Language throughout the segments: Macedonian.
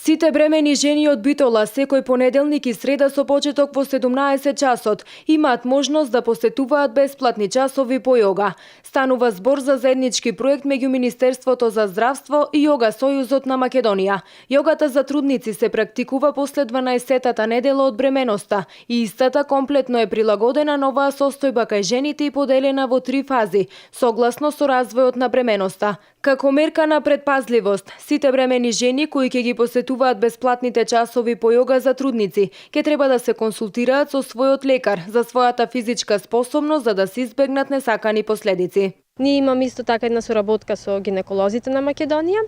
Сите бремени жени од Битола секој понеделник и среда со почеток во 17 часот имаат можност да посетуваат бесплатни часови по јога. Станува збор за заеднички проект меѓу Министерството за здравство и Јога Сојузот на Македонија. Јогата за трудници се практикува после 12-тата недела од бременоста и истата комплетно е прилагодена на оваа состојба кај жените и поделена во 3 фази, согласно со развојот на бременоста. Како мерка на предпазливост, сите бремени жени кои ќе ги посетуваат бесплатните часови по јога за трудници, ќе треба да се консултираат со својот лекар за својата физичка способност за да се избегнат несакани последици. Ние имаме исто така една соработка со гинеколозите на Македонија,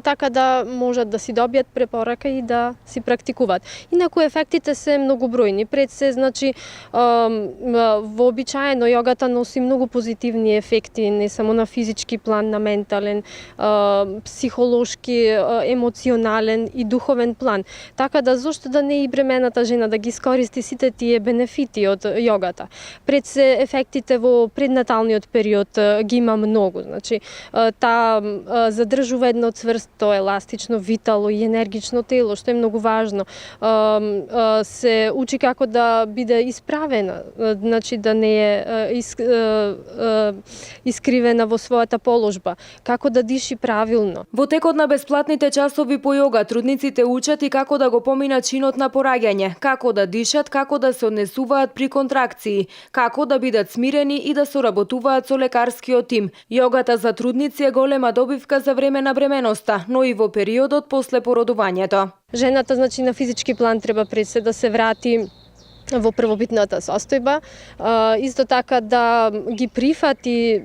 така да можат да си добијат препорака и да си практикуваат. Инаку ефектите се многобројни. Пред се, значи, вообичаено јогата носи многу позитивни ефекти, не само на физички план, на ментален, психолошки, емоционален и духовен план. Така да зошто да не и бремената жена да ги искористи сите тие бенефити од јогата. Пред се ефектите во преднаталниот период ги има многу. Значи, таа задржува едно цврсто, еластично, витало и енергично тело, што е многу важно. Се учи како да биде исправена, значи да не е искривена во својата положба, како да диши правилно. Во текот на бесплатните часови по јога, трудниците учат и како да го поминат чинот на пораѓање, како да дишат, како да се однесуваат при контракции, како да бидат смирени и да соработуваат со лекарскиот тим. Јогата за трудници е голема добивка за време на бременоста, но и во периодот после породувањето. Жената, значи, на физички план треба пред се да се врати во првобитната состојба, исто така да ги прифати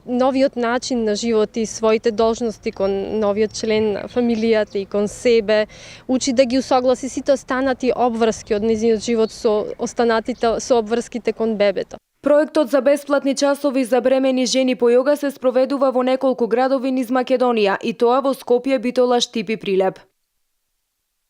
новиот начин на живот и своите должности кон новиот член на фамилијата и кон себе, учи да ги усогласи сите останати обврски од нејзиниот живот со обврските кон бебето. Проектот за бесплатни часови за бремени жени по јога се спроведува во неколку градови низ Македонија, и тоа во Скопје, Битола, Штип и Прилеп.